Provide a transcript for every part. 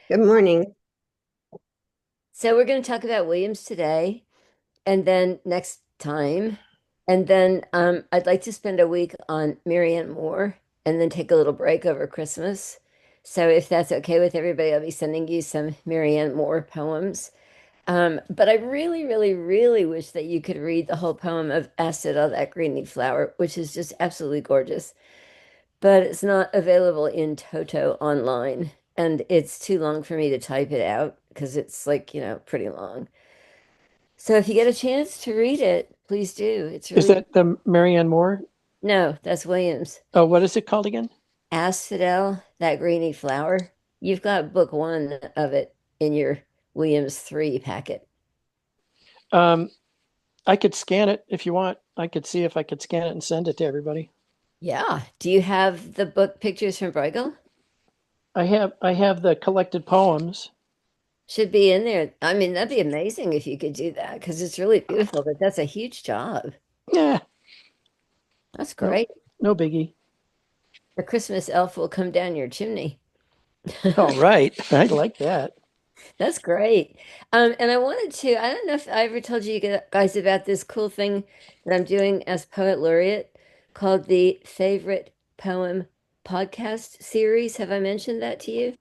Good morning. So we're going to talk about Williams today and then next time. And then I'd like to spend a week on Marianne Moore and then take a little break over Christmas. So if that's okay with everybody, I'll be sending you some Marianne Moore poems. But I really, really, really wish that you could read the whole poem of Acid All That Greeny Flower, which is just absolutely gorgeous. But it's not available in Toto online. And it's too long for me to type it out because it's like, pretty long. So if you get a chance to read it, please do. It's Is really, that the Marianne Moore? no, that's Williams. Oh, what is it called again? Asphodel, that greeny flower. You've got book one of it in your Williams 3 packet. Um, I could scan it if you want. I could see if I could scan it and send it to everybody. Yeah. Do you have the book pictures from Bruegel? I have the collected poems. Should be in there. I mean, that'd be amazing if you could do that because it's really beautiful, but that's a huge job. Yeah, That's no, great. no biggie. The Christmas elf will come down your chimney. All right, I like that. That's great. And I wanted to, I don't know if I ever told you guys about this cool thing that I'm doing as Poet Laureate called the Favorite Poem Podcast Series. Have I mentioned that to you?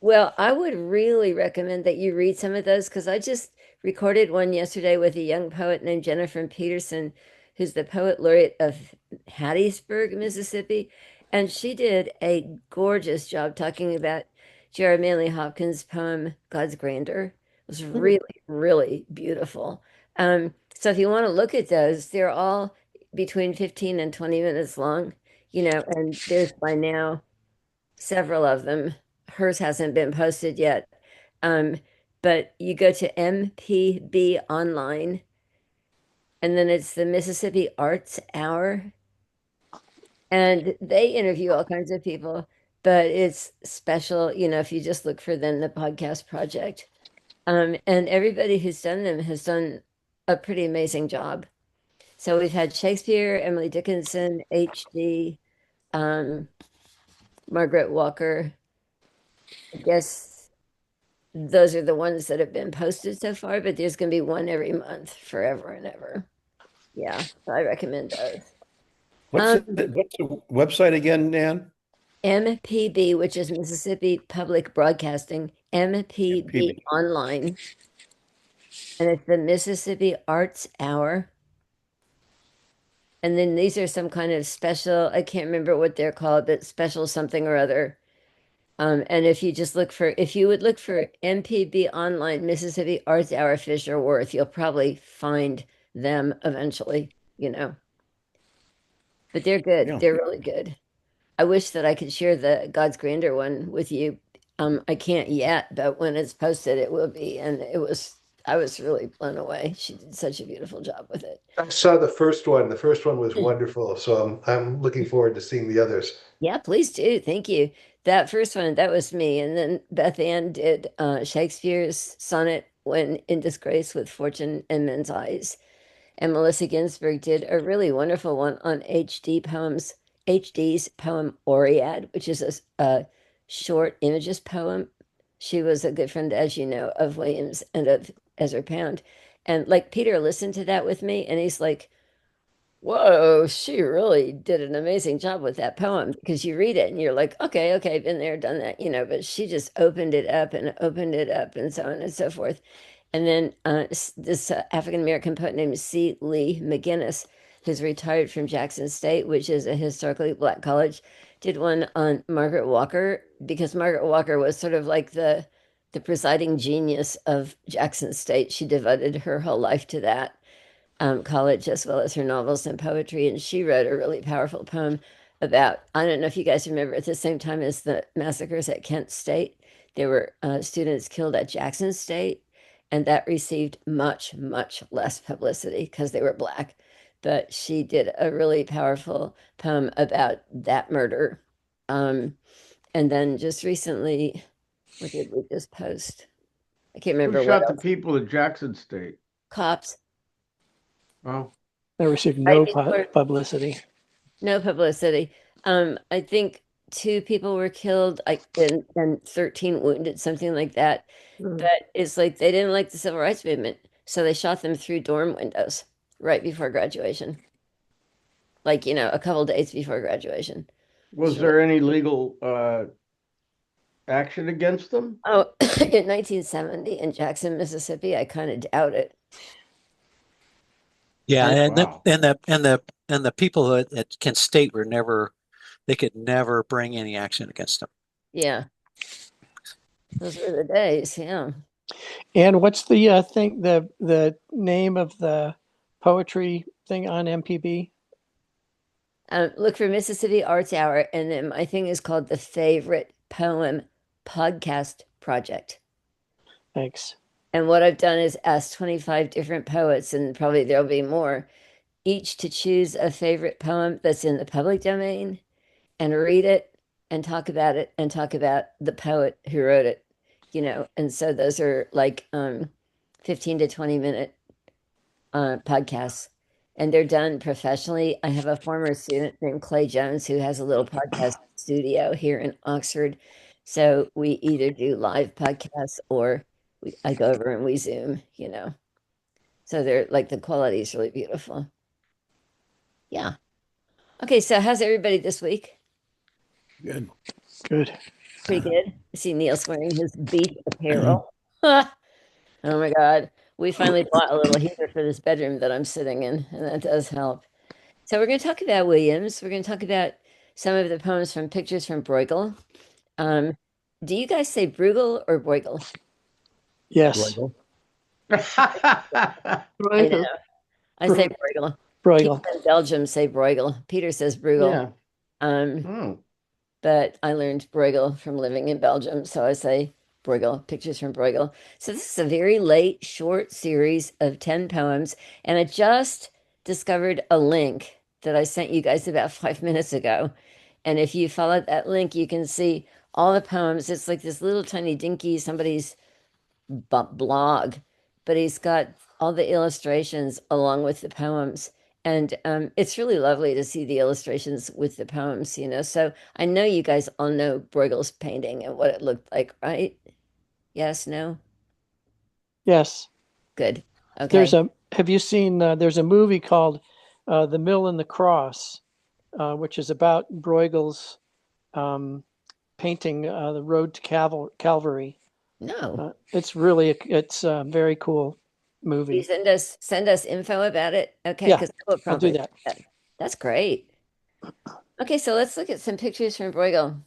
Well, I would really recommend that you read some of those because I just recorded one yesterday with a young poet named Jennifer Peterson, who's the poet laureate of Hattiesburg, Mississippi. And she did a gorgeous job talking about Jared Manley Hopkins' poem, God's Grandeur. It was Hmm. really, really beautiful. So if you want to look at those, they're all between 15 and 20 minutes long, and there's by now several of them. Hers hasn't been posted yet. Um, but you go to MPB online, and then it's the Mississippi Arts Hour, and they interview all kinds of people, but it's special, if you just look for them, the podcast project. And everybody who's done them has done a pretty amazing job. So we've had Shakespeare, Emily Dickinson, H.D., um, Margaret Walker. I guess those are the ones that have been posted so far, but there's going to be one every month forever and ever. Yeah, so I recommend those. Um, What's the website again, Nan? MPB, which is Mississippi Public Broadcasting, MPB PB. Online, and it's the Mississippi Arts Hour. And then these are some kind of special, I can't remember what they're called, but special something or other. And if you would look for MPB Online Mississippi Arts Hour Fisher-Wirth, you'll probably find them eventually. But they're good. Yeah. They're really good. I wish that I could share the God's Grandeur one with you. I can't yet, but when it's posted, it will be. And I was really blown away. She did such a beautiful job with it. I saw the first one. The first one was wonderful, so I'm looking forward to seeing the others. Yeah, please do. Thank you. That first one, that was me. And then Beth Ann did Shakespeare's sonnet When in Disgrace with Fortune in Men's Eyes. And Melissa Ginsburg did a really wonderful one on HD's poem Oread, which is a short images poem. She was a good friend, as you know, of Williams and of Ezra Pound. And like Peter listened to that with me, and he's like, whoa, she really did an amazing job with that poem because you read it and you're like, okay, okay, been there, done that, but she just opened it up and opened it up and so on and so forth. And then this African American poet named C. Lee McGinnis, who's retired from Jackson State, which is a historically black college, did one on Margaret Walker because Margaret Walker was sort of like the presiding genius of Jackson State. She devoted her whole life to that college as well as her novels and poetry. And she wrote a really powerful poem about, I don't know if you guys remember, at the same time as the massacres at Kent State, there were students killed at Jackson State, and that received much, much less publicity because they were Black. But she did a really powerful poem about that murder. Um, and then just recently, what did we just post? I can't Who remember what shot the else. people at Jackson State? Cops, Oh, I received right no before publicity. no publicity. I think 2 people were killed, like, and 13 wounded, something like that. Mm. But it's like they didn't like the civil rights movement, so they shot them through dorm windows right before graduation. Like, a couple days before graduation. Was there any legal action against them? Oh, in 1970 in Jackson, Mississippi, I kind of doubt it. Yeah, And and Wow. the people at Kent State were never, they could never bring any action against them. yeah, those were the days. Yeah. And what's the thing, the name of the poetry thing on MPB? Look for Mississippi Arts Hour, and then my thing is called the Favorite Poem Podcast Project. Thanks. And what I've done is asked 25 different poets, and probably there'll be more, each to choose a favorite poem that's in the public domain and read it and talk about it and talk about the poet who wrote it, And so those are like 15 to 20-minute podcasts, and they're done professionally. I have a former student named Clay Jones who has a little podcast studio here in Oxford. So we either do live podcasts or I go over and we Zoom. So they're like the quality is really beautiful. Yeah. Okay, so how's everybody this week? Good. Good. Pretty good. I see Neil's wearing his beach apparel. Oh my God. We finally bought a little heater for this bedroom that I'm sitting in, and that does help. So we're going to talk about Williams. We're going to talk about some of the poems from Pictures from Bruegel. Do you guys say Bruegel or Bruegel? Yes. Bruegel. I know. I say Bruegel. Bruegel. People in Belgium say Bruegel. Peter says Bruegel. Yeah. Um, but I learned Bruegel from living in Belgium, so I say Bruegel, Pictures from Bruegel. So this is a very late, short series of 10 poems, and I just discovered a link that I sent you guys about 5 minutes ago. And if you follow that link, you can see all the poems. It's like this little tiny dinky somebody's blog, but he's got all the illustrations along with the poems. And it's really lovely to see the illustrations with the poems. So I know you guys all know Bruegel's painting and what it looked like, right? Yes, no? Yes. Good. Okay. Have you seen, there's a movie called The Mill and the Cross, which is about Bruegel's painting The Road to Calvary. No. It's a very cool Will you movie. send us info about it? Okay, Yeah, because I will I'll do probably that. That's great. Okay, so let's look at some pictures from Bruegel.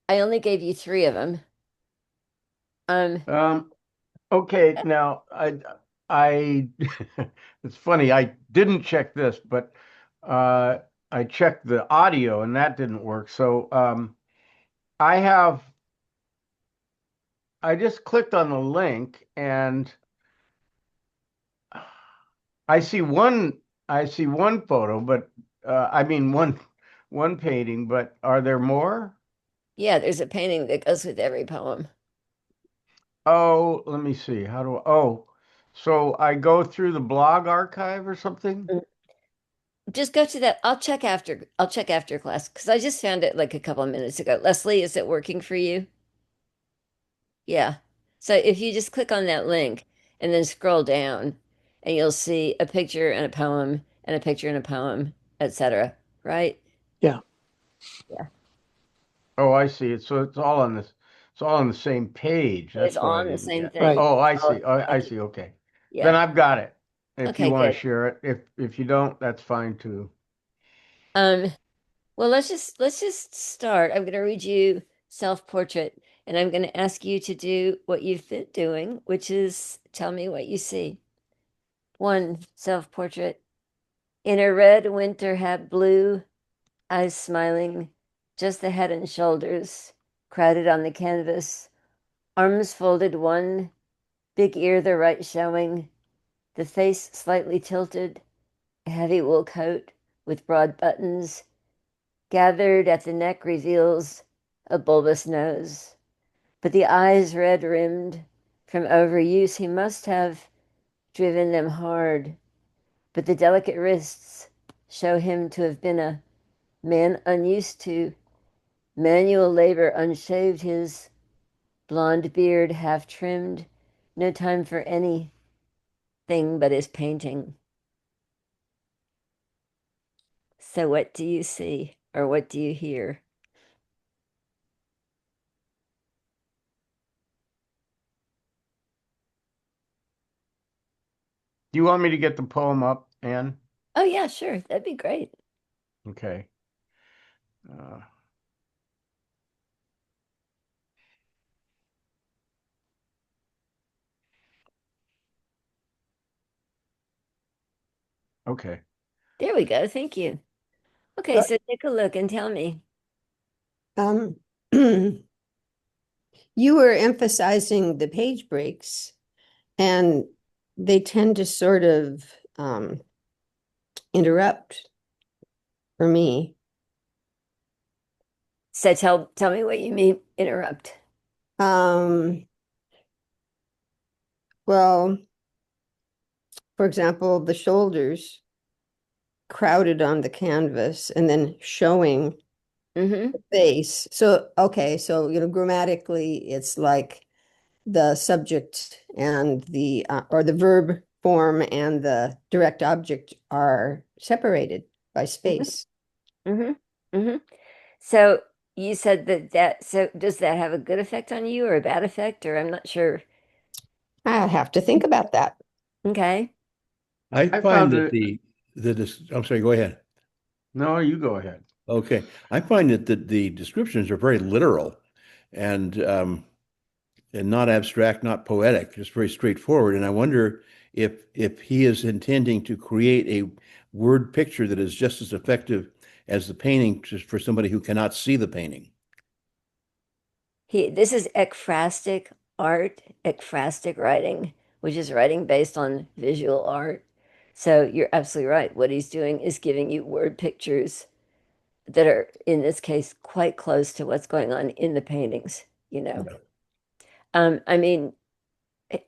I only gave you 3 of them. Okay, now I it's funny, I didn't check this, but I checked the audio and that didn't work. So I just clicked on the link and I see one photo, but I mean one painting, but are there more? Yeah, there's a painting that goes with every poem. Oh, let me see. So I go through the blog archive or something? Just go to that. I'll check after class because I just found it like a couple of minutes ago. Leslie, is it working for you? Yeah. So if you just click on that link and then scroll down and you'll see a picture and a poem and a picture and a poem, etc. Right? Yeah. Yeah. Oh, I see it. So it's all on the same page. It's That's what all I on the didn't same get. thing. Right. Oh, I Oh, see. Oh, I see. Okay. Then yeah. I've got it. If you Okay, want to good. share it. If you don't, that's fine too. Um, well, let's just start. I'm going to read you self-portrait, and I'm going to ask you to do what you've been doing, which is tell me what you see. 1 self-portrait. In a red winter hat, blue, eyes smiling, just the head and shoulders crowded on the canvas, arms folded, one big ear the right showing, the face slightly tilted, a heavy wool coat with broad buttons, gathered at the neck reveals a bulbous nose, but the eyes red rimmed from overuse. He must have driven them hard, but the delicate wrists show him to have been a man unused to Manual labor, unshaved, his blonde beard half trimmed, no time for anything but his painting. So what do you see or what do you hear? Do you want me to get the poem up, Anne? Oh yeah, sure. That'd be great. Okay. Uh, okay. There we go. Thank you. Okay, so take a look and tell me. Um, you were emphasizing the page breaks, and they tend to sort of interrupt for me. So tell me what you mean interrupt. Um, well, for example, the shoulders crowded on the canvas and then showing Mm-hmm. the face. So, okay, so grammatically, it's like the subject and the or the verb form and the direct object are separated by space. Mm-hmm. Mm-hmm. So you said so does that have a good effect on you or a bad effect, or I'm not sure. I have to think about that. Okay. I I find found that it. I'm sorry, go ahead. No, you go ahead. Okay. I find that the descriptions are very literal and not abstract, not poetic, just very straightforward. And I wonder if he is intending to create a word picture that is just as effective as the painting, just for somebody who cannot see the painting. This is ekphrastic art, ekphrastic writing, which is writing based on visual art. So you're absolutely right. What he's doing is giving you word pictures that are, in this case, quite close to what's going on in the paintings, you know. Yeah. I mean,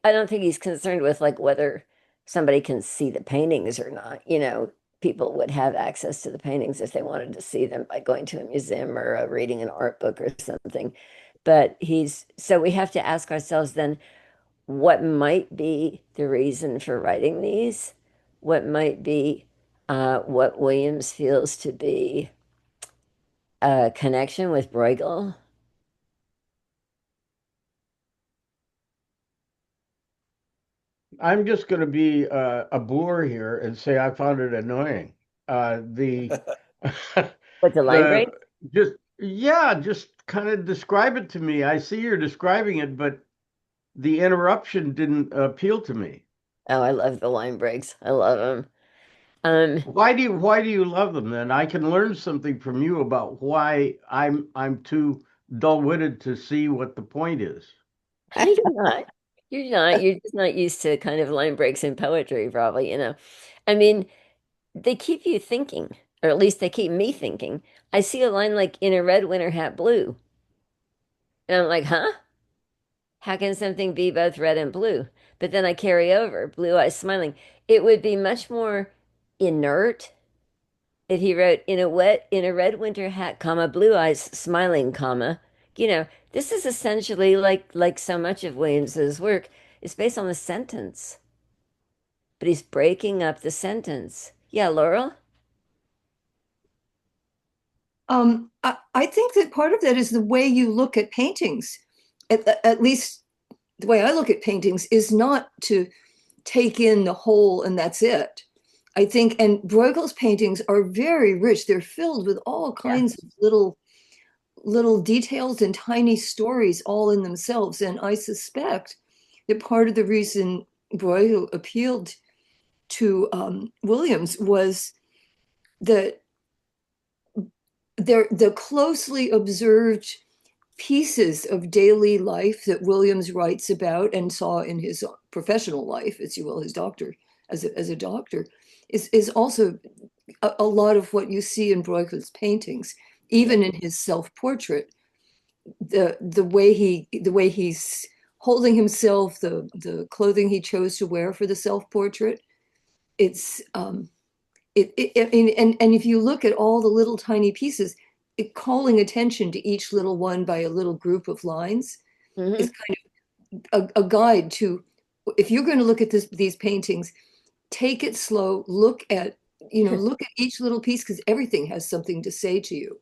I don't think he's concerned with like whether somebody can see the paintings or not. You know, people would have access to the paintings if they wanted to see them by going to a museum or reading an art book or something. But so we have to ask ourselves then, what might be the reason for writing these? What might be what Williams feels to be a connection with Bruegel? I'm just going to be a bore here and say I found it annoying. The What's a line break? the just kind of describe it to me. I see you're describing it, but the interruption didn't appeal to me. Oh, I love the line breaks. I love them. Um, Why do you love them then? I can learn something from you about why I'm too dull-witted to see what the point is. you're not. You're not. You're just not used to kind of line breaks in poetry, probably, you know. I mean, they keep you thinking, or at least they keep me thinking. I see a line like in a red winter hat blue. And I'm like, huh? How can something be both red and blue? But then I carry over blue eyes smiling. It would be much more inert if he wrote in a red winter hat, comma, blue eyes smiling, comma. You know, this is essentially like so much of Williams's work is based on the sentence, but he's breaking up the sentence. Yeah, Laurel? I think that part of that is the way you look at paintings. At least the way I look at paintings is not to take in the whole and that's it. I think, and Bruegel's paintings are very rich. They're filled with all Yeah. kinds of little details and tiny stories all in themselves. And I suspect that part of the reason Bruegel appealed to Williams was that the closely observed pieces of daily life that Williams writes about and saw in his professional life, as you will, his doctor, as a doctor, is also a lot of what you see in Bruegel's paintings, even in his self-portrait. The way he's holding himself, the clothing he chose to wear for the self-portrait, it's I mean, and if you look at all the little tiny pieces, calling attention to each little one by a little group of lines is Mhm. kind of a guide to, if you're going to look at these paintings, take it slow, look at each little piece, because everything has something to say to you.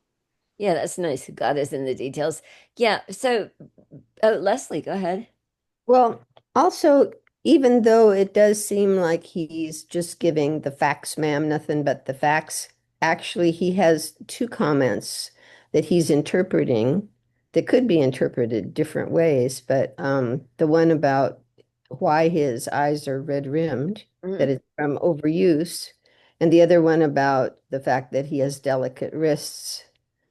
Yeah, that's nice. God is in the details. Yeah. So, Leslie, go ahead. Well, also, even though it does seem like he's just giving the facts, ma'am, nothing but the facts, actually, he has two comments that he's interpreting that could be interpreted different ways. But the one about why his eyes are red rimmed, that Mhm. it's from overuse, and the other one about the fact that he has delicate wrists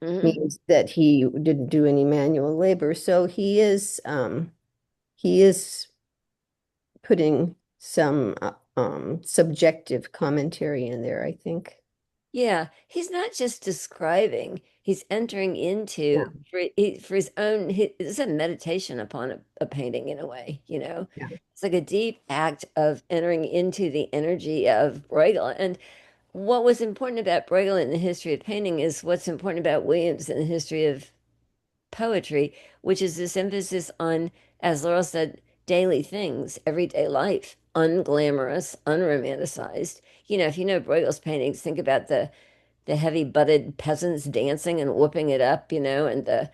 Mhm. means that he didn't do any manual labor. So he is putting some subjective commentary in there, I think. Yeah, he's not just describing, he's entering Yeah, into for his own, it's a meditation upon a painting in a way, you know? yeah. It's like a deep act of entering into the energy of Bruegel. And what was important about Bruegel in the history of painting is what's important about Williams in the history of poetry, which is this emphasis on, as Laurel said, daily things, everyday life, unglamorous, unromanticized. You know, if you know Bruegel's paintings, think about the heavy butted peasants dancing and whooping it up, you know, and the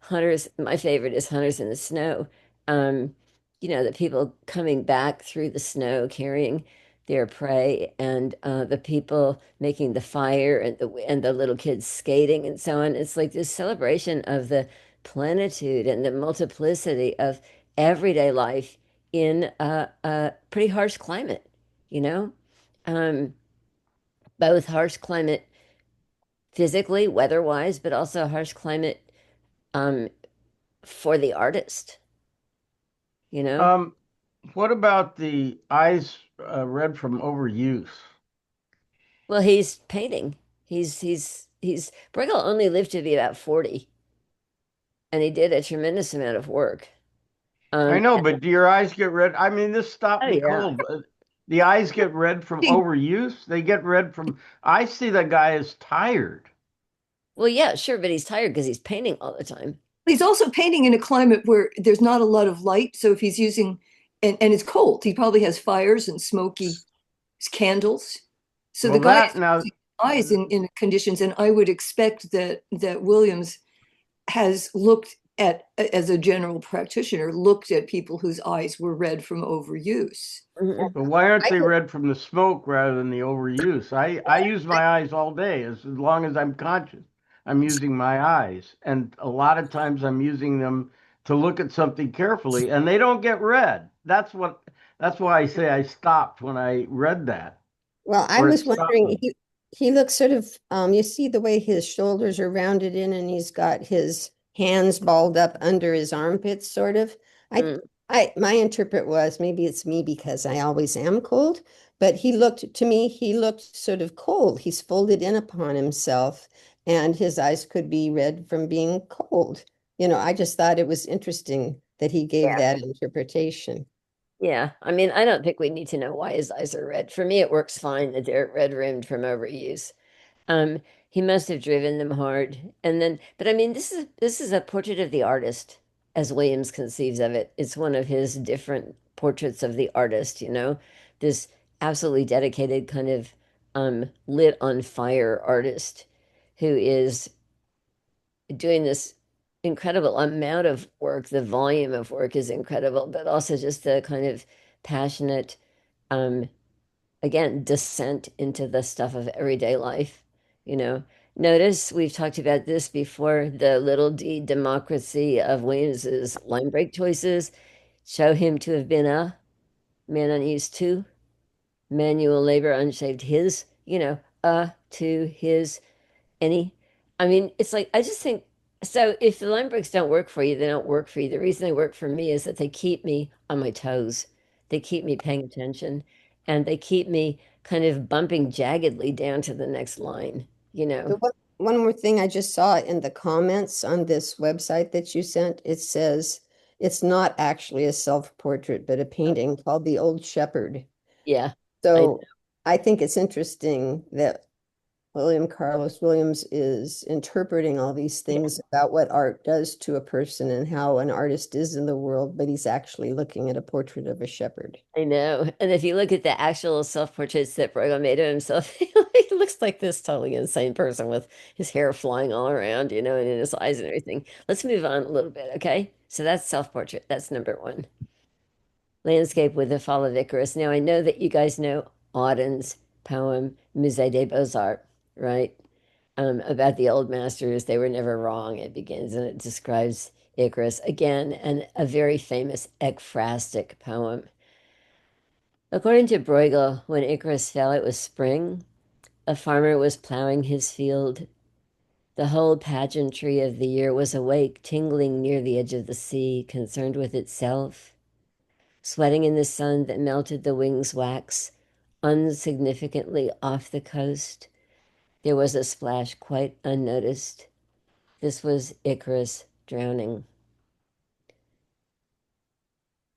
hunters. My favorite is Hunters in the Snow. Um, you know, the people coming back through the snow carrying their prey, and the people making the fire, and the little kids skating and so on. It's like this celebration of the plenitude and the multiplicity of everyday life in a pretty harsh climate, you know. Um, Both harsh climate physically, weather-wise, but also harsh climate um, for the artist, you know? Um, what about the eyes red from overuse? Well, he's painting. Bruegel only lived to be about 40, and he did a tremendous amount of work. I Um, know, but do your eyes get red? I mean, this stopped oh me yeah. cold. The eyes get red from overuse. They get red from. I see the guy is tired. Well, yeah, sure, but he's tired because he's painting all the time. He's also painting in a climate where there's not a lot of light. So if he's using, and it's cold, he probably has fires and smoky candles. So the Well, guy that is now, using eyes in conditions, and I would expect that Williams has looked at, as a general practitioner, looked at people whose eyes were red from overuse. Mhm. but why aren't I they could, red from the smoke rather than the overuse? I use my eyes all day as long as I'm conscious. I'm using my eyes, and a lot of times I'm using them to look at something carefully, and they don't get red. That's why I say I stopped when I read that, well, I or it was stopped wondering, me. he looks sort of, you see the way his shoulders are rounded in and he's got his hands balled up under his armpits, sort of. I, Mm. my interpret was, maybe it's me because I always am cold, but he looked sort of cold. He's folded in upon himself and his eyes could be red from being cold. I just thought it was interesting that he gave Yeah. that interpretation. Yeah. I mean, I don't think we need to know why his eyes are red. For me, it works fine that they're red rimmed from overuse. Um, he must have driven them hard. And then, but I mean, this is a portrait of the artist as Williams conceives of it. It's one of his different portraits of the artist, you know, this absolutely dedicated kind of lit on fire artist who is doing this incredible amount of work. The volume of work is incredible, but also just the kind of passionate um again, descent into the stuff of everyday life, you know. Notice we've talked about this before, the little d democracy of Williams's line break choices show him to have been a man unused to, manual labor unshaved his, you know, to his any. I mean, it's like I just think so if the line breaks don't work for you, they don't work for you. The reason they work for me is that they keep me on my toes. They keep me paying attention and they keep me kind of bumping jaggedly down to the next line, you know. The one more thing I just saw in the comments on this website that you sent, it says it's not actually a self-portrait, but a painting called The Old Shepherd. Yeah. I So I think it's interesting that William Carlos Williams is interpreting all these things about what art does to a person and how an artist is in the world, but he's actually looking at a portrait of a shepherd. I know. And if you look at the actual self-portraits that Bruegel made of himself, he looks like this totally insane person with his hair flying all around, and in his eyes and everything. Let's move on a little bit, okay? So that's self-portrait. That's number one. Landscape with the Fall of Icarus. Now, I know that you guys know Auden's poem, Musée des Beaux-Arts, right? About the old masters, they were never wrong. It begins and it describes Icarus again, and a very famous ekphrastic poem. According to Bruegel, when Icarus fell, it was spring. A farmer was plowing his field. The whole pageantry of the year was awake, tingling near the edge of the sea, concerned with itself, sweating in the sun that melted the wing's wax unsignificantly off the coast. There was a splash quite unnoticed. This was Icarus drowning.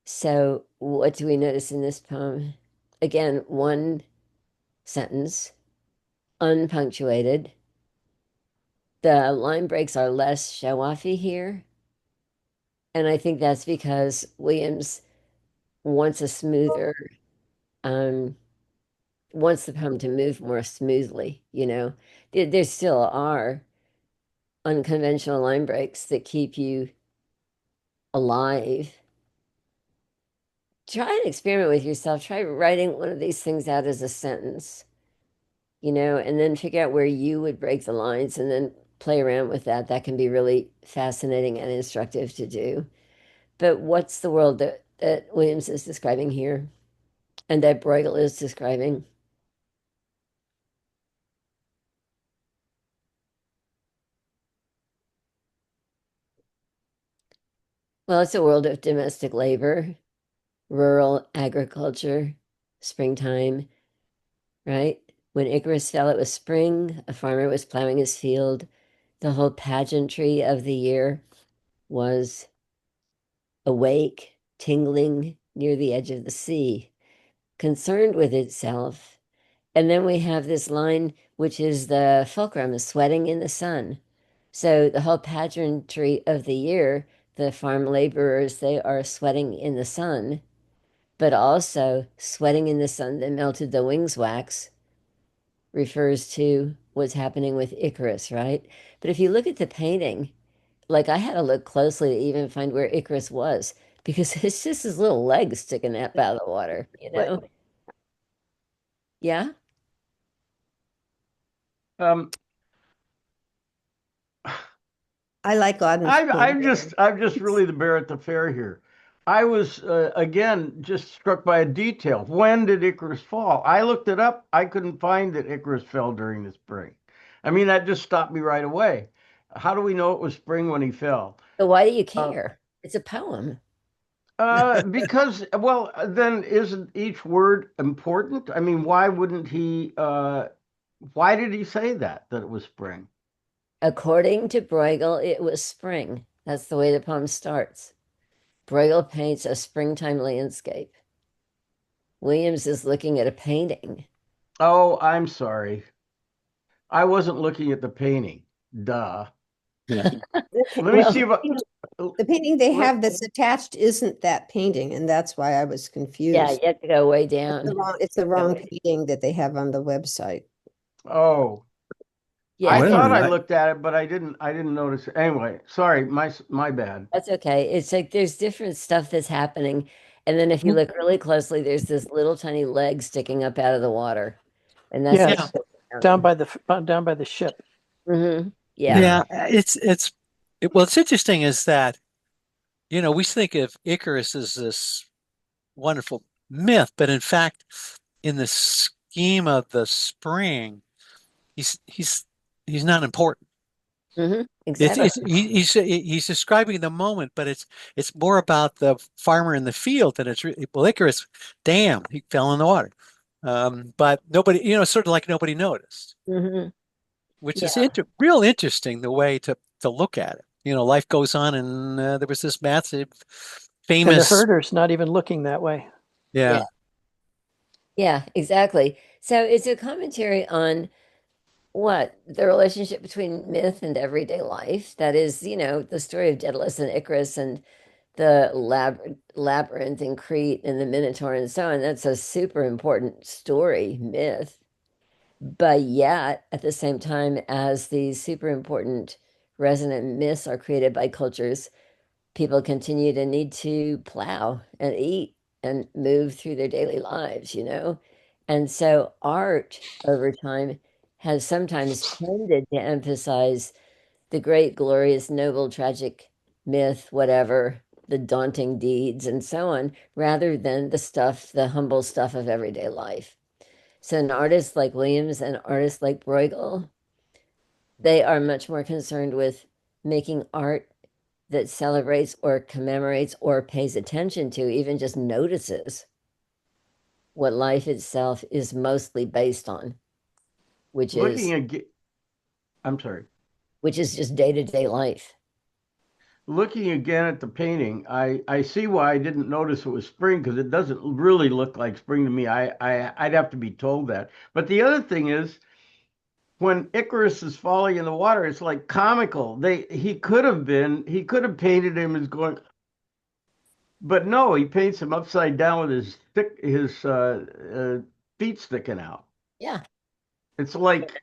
So, what do we notice in this poem? Again, one sentence, unpunctuated. The line breaks are less show-offy here. And I think that's because Williams wants a smoother, um, wants the poem to move more smoothly, There still are unconventional line breaks that keep you alive. Try an experiment with yourself. Try writing one of these things out as a sentence, and then figure out where you would break the lines and then play around with that. That can be really fascinating and instructive to do. But what's the world that Williams is describing here and that Bruegel is describing? Well, it's a world of domestic labor, rural agriculture, springtime, right? When Icarus fell, it was spring. A farmer was plowing his field. The whole pageantry of the year was awake, tingling near the edge of the sea, concerned with itself. And then we have this line, which is the fulcrum, is sweating in the sun. So the whole pageantry of the year, the farm laborers, they are sweating in the sun, but also sweating in the sun that melted the wings wax refers to what's happening with Icarus, right? But if you look at the painting, like I had to look closely to even find where Icarus was because it's just his little legs sticking up out of the water, Yeah. Um, I like Auden's I'm just really the bear at the fair here. I was again just struck by a detail. When did Icarus fall? I looked it up. I couldn't find that Icarus fell during the spring. I mean, that just stopped me right away. How do we know it was spring when he fell? So why do you care? It's a poem. Because, well, then isn't each word important? I mean, why wouldn't he? Why did he say that it was spring? According to Bruegel, it was spring. That's the way the poem starts. Bruegel paints a springtime landscape. Williams is looking at a painting. Oh, I'm sorry. I wasn't looking at the painting. Duh. Yeah. Let me see if the painting they have that's attached isn't that painting, and that's why I was confused. Yeah, you have to go way down. It's the wrong painting that they have on the website. Oh, Yeah, I Wait a thought minute, I looked at it, but I didn't notice it. Anyway, sorry, my bad. that's okay. It's like there's different stuff that's happening. And then if you look really closely, there's this little tiny leg sticking up out of the water. And that's Yeah, like down by the ship. Mm-hmm. Yeah. Yeah, what's interesting is that, we think of Icarus as this wonderful myth, but in fact, in the scheme of the spring, he's not important. Mm-hmm. Exactly. He's describing the moment, but it's more about the farmer in the field that well, Icarus, damn, he fell in the water. But nobody, sort of like nobody noticed, Mm-hmm. which Yeah. is real interesting the way to look at it. Life goes on, and there was this massive, And the famous, herder's not even looking that way. yeah. Yeah, exactly. So it's a commentary on What? The relationship between myth and everyday life. That is, the story of Daedalus and Icarus and the labyrinth in Crete and the Minotaur and so on. That's a super important story, myth. But yet, at the same time as these super important resonant myths are created by cultures, people continue to need to plow and eat and move through their daily lives. And so art over time has sometimes tended to emphasize the great, glorious, noble, tragic myth, whatever, the daunting deeds and so on, rather than the stuff, the humble stuff of everyday life. So an artist like Williams and artists like Bruegel, they are much more concerned with making art that celebrates or commemorates or pays attention to, even just notices what life itself is mostly based on, which Looking is again, I'm sorry. just day-to-day life. Looking again at the painting, I see why I didn't notice it was spring because it doesn't really look like spring to me. I'd have to be told that. But the other thing is, when Icarus is falling in the water, it's like comical. He could have painted him as going, but no, he paints him upside down with his feet sticking out. Yeah. It's like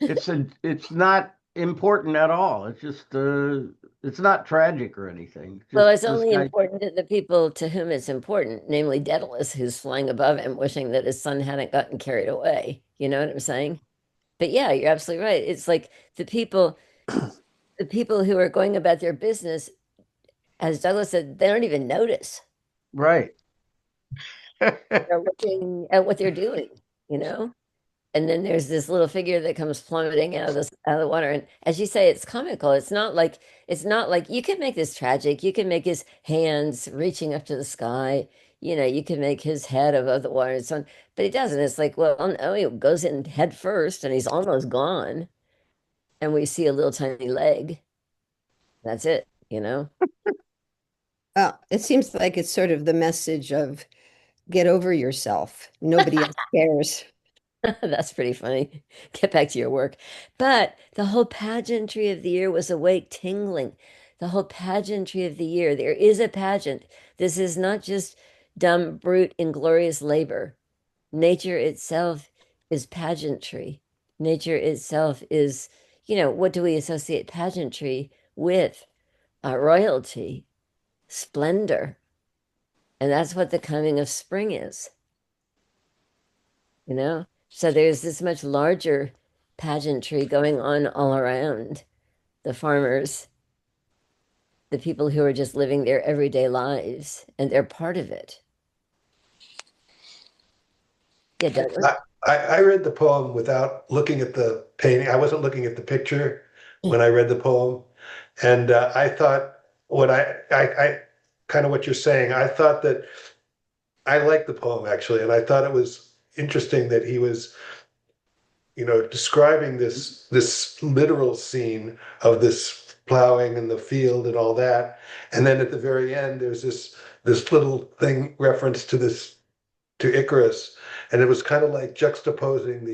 it's not important at all. It's not tragic or anything. Well, Just it's this only guy. important to the people to whom it's important, namely Daedalus, who's flying above him, wishing that his son hadn't gotten carried away. You know what I'm saying? But yeah, you're absolutely right. It's like the people, the people who are going about their business, as Douglas said, they don't even notice. Right. They're looking at what they're doing, you know? And then there's this little figure that comes plummeting out of the water. And as you say, it's comical. It's not like you can make this tragic. You can make his hands reaching up to the sky. You can make his head above the water and so on. But he doesn't. It's like, well, no, he goes in head first and he's almost gone. And we see a little tiny leg. That's it. Well, it seems like it's sort of the message of get over yourself. Nobody else cares. That's pretty funny. Get back to your work. But the whole pageantry of the year was awake tingling. The whole pageantry of the year. There is a pageant. This is not just dumb, brute, inglorious labor. Nature itself is pageantry. Nature itself is, what do we associate pageantry with? Royalty, splendor. And that's what the coming of spring is. So there's this much larger pageantry going on all around the farmers, the people who are just living their everyday lives, and they're part of it. Yeah, Douglas. I read the poem without looking at the painting. I wasn't looking at the picture when I read the poem, and I thought I kind of what you're saying. I thought that I liked the poem actually, and I thought it was interesting that he was, describing this literal scene of this plowing in the field and all that, and then at the very end, there's this little thing reference to this to Icarus, and it was kind of like juxtaposing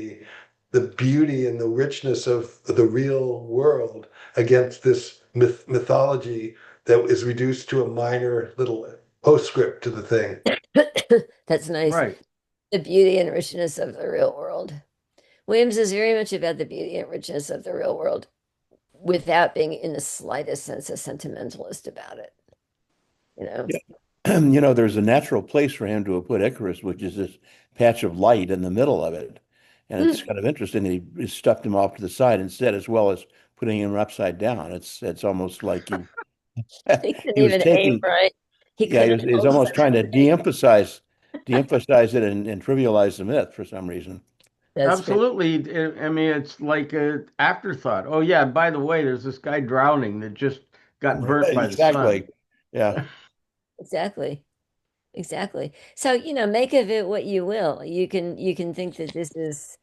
the beauty and the richness of the real world against this mythology that is reduced to a minor little postscript to the thing. That's nice. Right. The beauty and richness of the real world. Williams is very much about the beauty and richness of the real world without being in the slightest sense a sentimentalist about it. You know? Yeah. There's a natural place for him to have put Icarus, which is this patch of light in the middle of it. And it's kind of interesting that he stuffed him off to the side instead, as well as putting him upside down. It's almost like He couldn't he was even aim taking, right. He yeah, couldn't he was hold almost trying to something. de-emphasize it and trivialize the myth for some reason. That's pretty. Absolutely. I mean, it's like a afterthought. Oh yeah, by the way, there's this guy drowning that just got burnt by the sun. Exactly. Yeah. Exactly. Exactly. So, make of it what you will. You can think that this is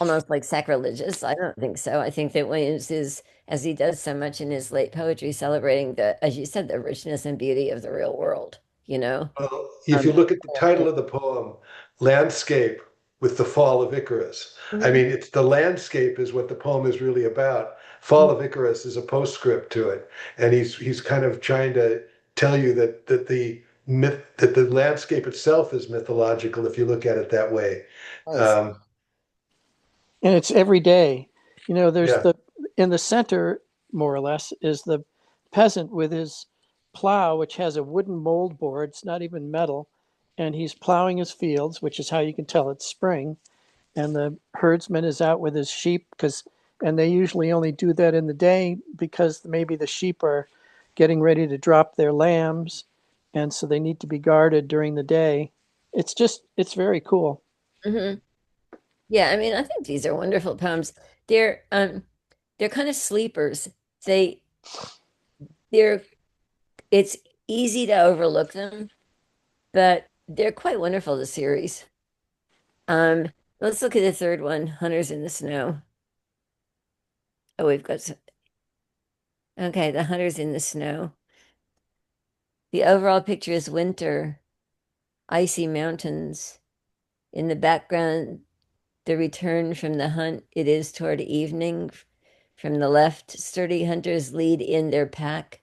almost like sacrilegious. I don't think so. I think that Williams is, as he does so much in his late poetry, celebrating as you said, the richness and beauty of the real world, you know? Well, if Um, you look at the title of the poem, Landscape, with the fall of Icarus. I Mhm. mean, it's the landscape is what the poem is really about. Fall of Icarus is a postscript to it, and he's kind of trying to tell you that the myth that the landscape itself is mythological if you look at it that way. Nice. Um, And it's every day. You know, there's yeah, the in the center, more or less, is the peasant with his plow, which has a wooden mold board. It's not even metal, and he's plowing his fields, which is how you can tell it's spring. And the herdsman is out with his sheep and they usually only do that in the day because maybe the sheep are getting ready to drop their lambs, and so they need to be guarded during the day. It's very cool. Hmm. Yeah, I mean, I think these are wonderful poems. They're um they're kind of sleepers. They they're it's easy to overlook them, but they're quite wonderful, the series. Um, let's look at the third one, Hunters in the Snow. Oh, we've got okay, the Hunters in the Snow. The overall picture is winter, icy mountains. In the background, the return from the hunt. It is toward evening. From the left, sturdy hunters lead in their pack.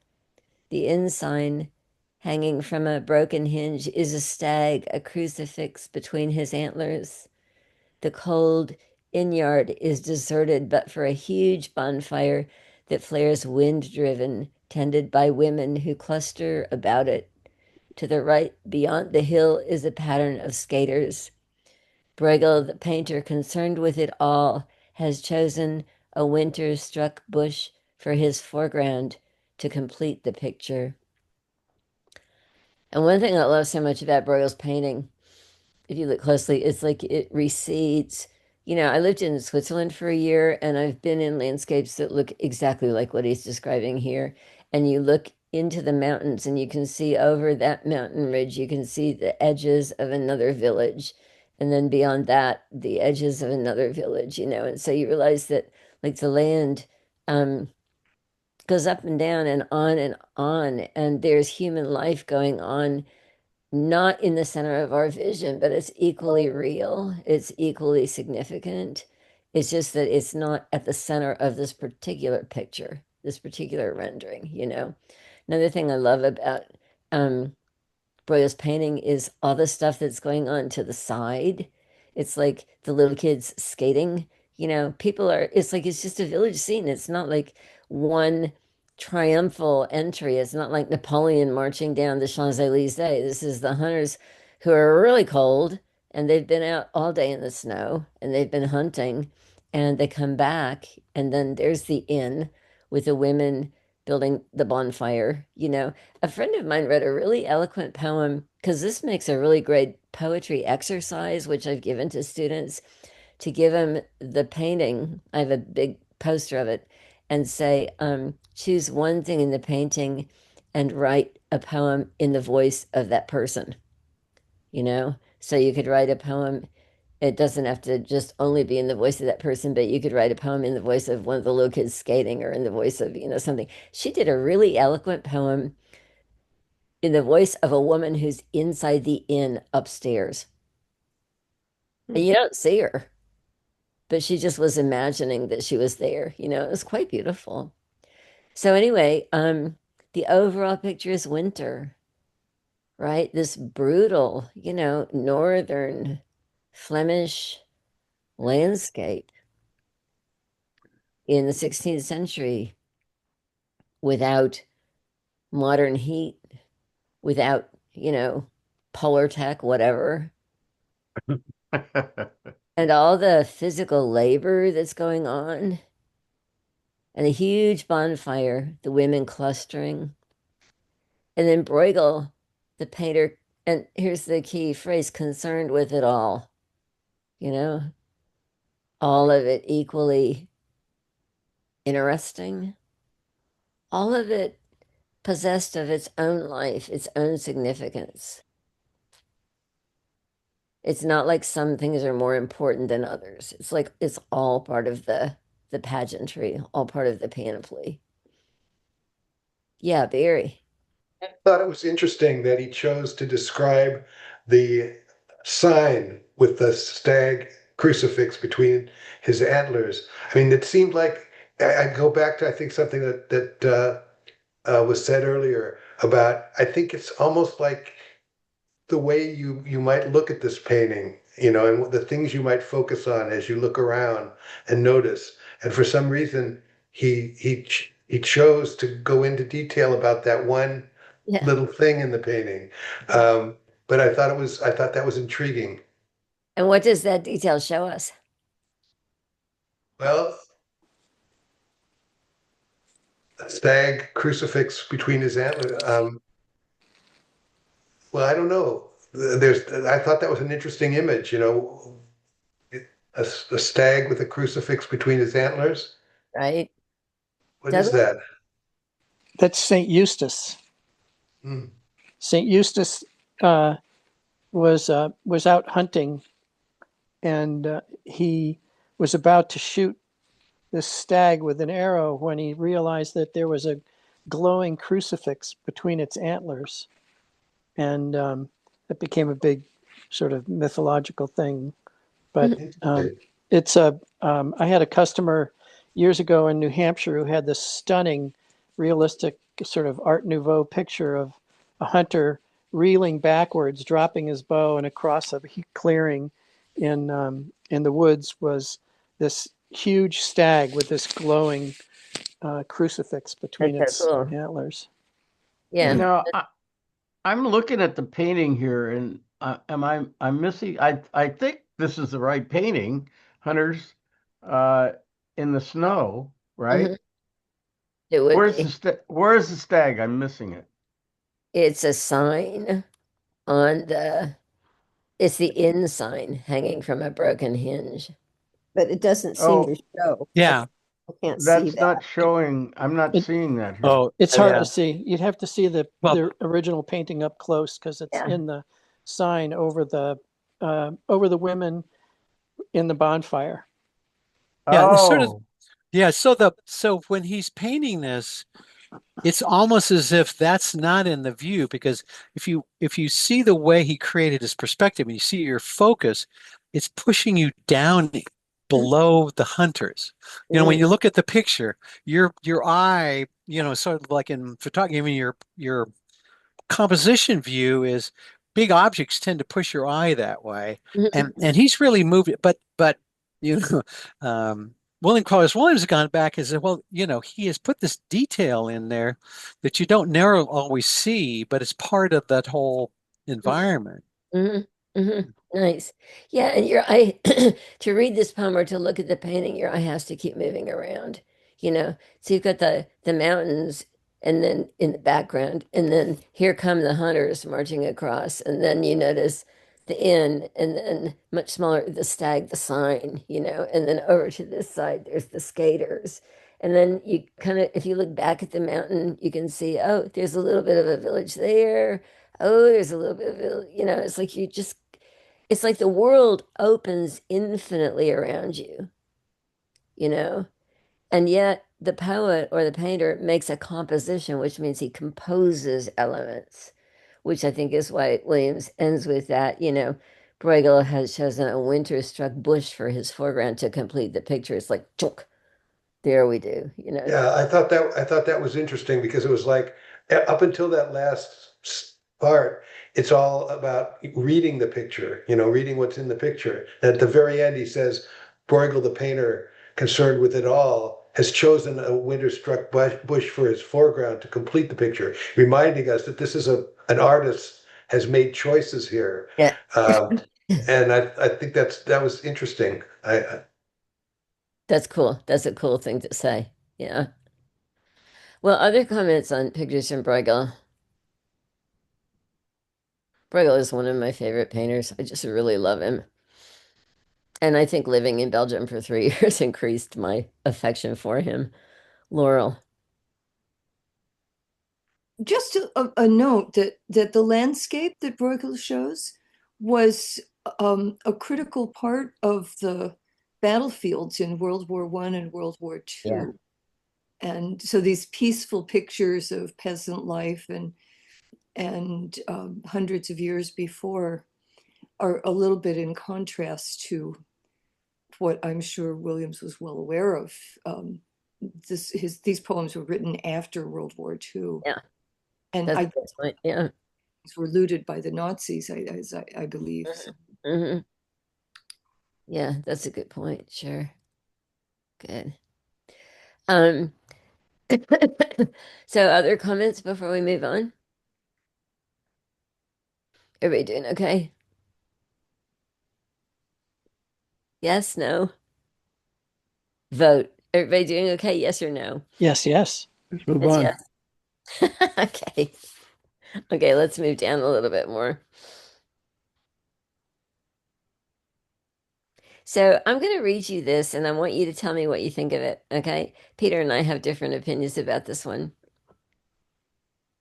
The inn sign, hanging from a broken hinge, is a stag, a crucifix between his antlers. The cold inn yard is deserted but for a huge bonfire that flares wind driven, tended by women who cluster about it. To the right, beyond the hill, is a pattern of skaters. Bruegel, the painter concerned with it all, has chosen a winter struck bush for his foreground to complete the picture. And one thing I love so much about Bruegel's painting, if you look closely, it's like it recedes. You know, I lived in Switzerland for a year and I've been in landscapes that look exactly like what he's describing here. And you look into the mountains and you can see over that mountain ridge, you can see the edges of another village. And then beyond that, the edges of another village, you know. And so you realize that like the land um, goes up and down and on and on. And there's human life going on not in the center of our vision, but it's equally real. It's equally significant. It's just that it's not at the center of this particular picture, this particular rendering, you know. Another thing I love about um, Broya's painting is all the stuff that's going on to the side. It's like the little kids skating, you know, people are, it's like it's just a village scene. It's not like one triumphal entry. It's not like Napoleon marching down the Champs-Élysées. This is the hunters who are really cold and they've been out all day in the snow and they've been hunting and they come back and then there's the inn with the women building the bonfire, you know. A friend of mine read a really eloquent poem because this makes a really great poetry exercise, which I've given to students to give them the painting. I have a big poster of it and say, choose one thing in the painting and write a poem in the voice of that person, you know? So you could write a poem. It doesn't have to just only be in the voice of that person, but you could write a poem in the voice of one of the little kids skating or in the voice of, you know, something. She did a really eloquent poem in the voice of a woman who's inside the inn upstairs. And you don't see her, but she just was imagining that she was there. You know, it was quite beautiful. So anyway, the overall picture is winter, right? This brutal, you know, northern Flemish landscape in the 16th century without modern heat, without, you know, polar tech, whatever. And all the physical labor that's going on, and a huge bonfire, the women clustering. And then Bruegel, the painter, and here's the key phrase concerned with it all, you know, all of it equally interesting, all of it possessed of its own life, its own significance. It's not like some things are more important than others. It's like it's all part of the pageantry, all part of the panoply. Yeah, very. I thought it was interesting that he chose to describe the sign with the stag crucifix between his antlers. I mean, it seemed like I go back to I think something that was said earlier about. I think it's almost like the way you might look at this painting, and the things you might focus on as you look around and notice. And for some reason, he chose to go into detail about that one Yeah. little thing in the painting. But I thought that was intriguing. And what does that detail show us? Well, a stag crucifix between his antlers. Well, I don't know. I thought that was an interesting image, a stag with a crucifix between his antlers. Right? What is Doesn't that? That's Saint Eustace. Hmm. Saint Eustace was out hunting, and he was about to shoot this stag with an arrow when he realized that there was a glowing crucifix between its antlers, and it became a big sort of mythological thing. But Interesting. it's a I had a customer years ago in New Hampshire who had this stunning, realistic sort of Art Nouveau picture of a hunter reeling backwards, dropping his bow, and across a clearing in the woods was this huge stag with this glowing crucifix between That's so its cool. antlers. Yeah. Now, I'm looking at the painting here, and I'm missing. I think this is the right painting, Hunters, uh, in the snow, Mhm. right? It would be. Where is the stag? I'm missing it. It's a sign on it's the inn sign hanging from a broken hinge. But it doesn't seem to Oh, show. Yeah. I can't see that's not that. showing. I'm not It, seeing that here. Oh, it's hard yeah. to see. You'd have to see Well, the original painting up close because it's Yeah. in the sign over the women in the bonfire. yeah, it's sort of Oh, yeah, so when he's painting this, it's almost as if that's not in the view because if you see the way he created his perspective and you see your focus, it's pushing you down below the hunters. When Mhm. you look at the picture, your eye, sort of like in photography, I mean your composition view is big objects tend to push your eye that way, Mhm. and he's really moved it. But you know, William Carlos Williams has gone back and said, well, he has put this detail in there that you don't never always see, but it's part of that whole environment. Hmm. Hmm. Nice. Yeah, and your eye to read this poem or to look at the painting, your eye has to keep moving around, you know. So you've got the mountains and then in the background, and then here come the hunters marching across, and then you notice the inn, and then much smaller the stag, the sign, and then over to this side there's the skaters. And then you kind of, if you look back at the mountain, you can see, oh, there's a little bit of a village there. Oh, there's a little bit of, it's like it's like the world opens infinitely around you, you know? And yet the poet or the painter makes a composition, which means he composes elements, which I think is why Williams ends with that, Bruegel has chosen a winter-struck bush for his foreground to complete the picture. It's like, chunk, there we do. Yeah, I thought that was interesting because it was like up until that last part, it's all about reading the picture, reading what's in the picture. And at the very end, he says, Bruegel, the painter, concerned with it all, has chosen a winter-struck bush for his foreground to complete the picture, reminding us that this is an artist has made choices here. Yeah. Um, and I think that was interesting. That's cool. That's a cool thing to say. Yeah. Well, other comments on pictures from Bruegel. Bruegel is one of my favorite painters. I just really love him. And I think living in Belgium for 3 years increased my affection for him. Laurel. Just a note that the landscape that Bruegel shows was a critical part of the battlefields in World War I and World War Yeah. II. And so these peaceful pictures of peasant life and hundreds of years before are a little bit in contrast to what I'm sure Williams was well aware of. These poems were written after World War II, Yeah, and that's a good point. Yeah. were looted by the Nazis, I believe. So. Hmm. Yeah, that's a good point. Sure. Good. Um, so other comments before we move on? Everybody doing okay? Yes, no? Vote. Everybody doing okay? Yes or no? Yes, yes. Let's move It's on. yes. Okay. Okay, let's move down a little bit more. So I'm going to read you this and I want you to tell me what you think of it. Okay. Peter and I have different opinions about this one.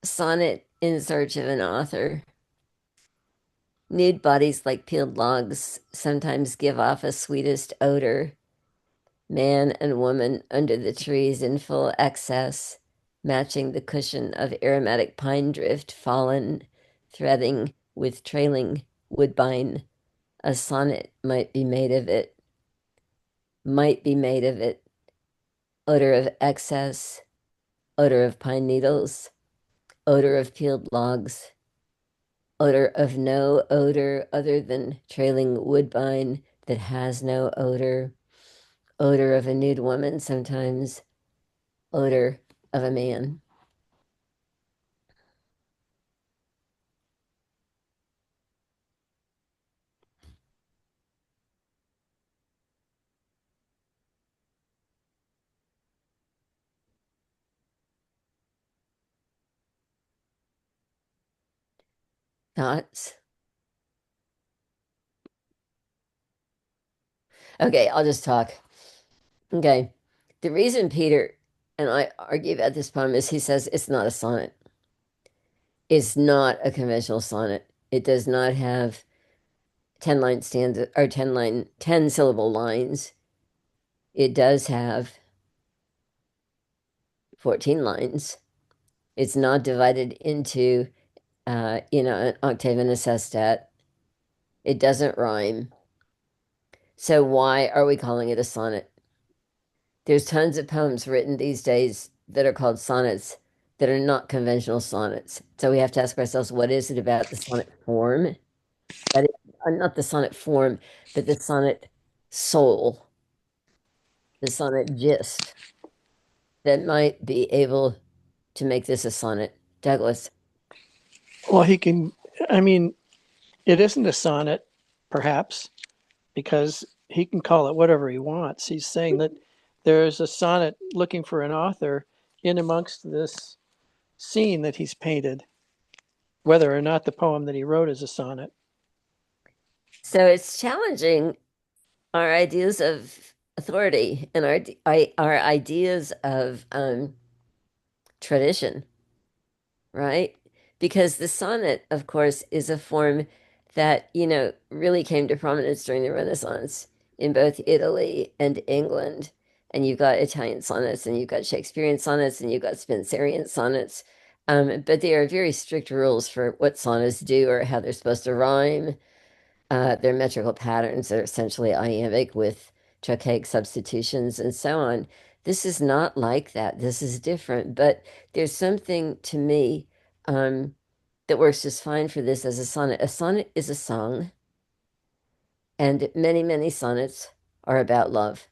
Sonnet in search of an author. Nude bodies like peeled logs sometimes give off a sweetest odor. Man and woman under the trees in full excess, matching the cushion of aromatic pine drift fallen, threading with trailing woodbine. A sonnet might be made of it, might be made of it. Odor of excess, odor of pine needles, odor of peeled logs, odor of no odor other than trailing woodbine that has no odor, odor of a nude woman sometimes, odor of a man. Thoughts? Okay, I'll just talk. Okay. The reason Peter and I argue about this poem is he says it's not a sonnet. It's not a conventional sonnet. It does not have 10 line stanza or 10 syllable lines. It does have 14 lines. It's not divided into an octave and a sestet. It doesn't rhyme. So why are we calling it a sonnet? There's tons of poems written these days that are called sonnets that are not conventional sonnets. So we have to ask ourselves, what is it about the sonnet form? That is, not the sonnet form, but the sonnet soul, the sonnet gist that might be able to make this a sonnet. Douglas. Well, he can, I mean, it isn't a sonnet, perhaps, because he can call it whatever he wants. He's saying that there's a sonnet looking for an author in amongst this scene that he's painted, whether or not the poem that he wrote is a sonnet. So it's challenging our ideas of authority and our ideas of tradition, right? Because the sonnet, of course, is a form that, really came to prominence during the Renaissance in both Italy and England. And you've got Italian sonnets and you've got Shakespearean sonnets and you've got Spenserian sonnets. But there are very strict rules for what sonnets do or how they're supposed to rhyme. They're metrical patterns that are essentially iambic with trochaic substitutions and so on. This is not like that. This is different, but there's something to me that works just fine for this as a sonnet. A sonnet is a song, and many, many sonnets are about love.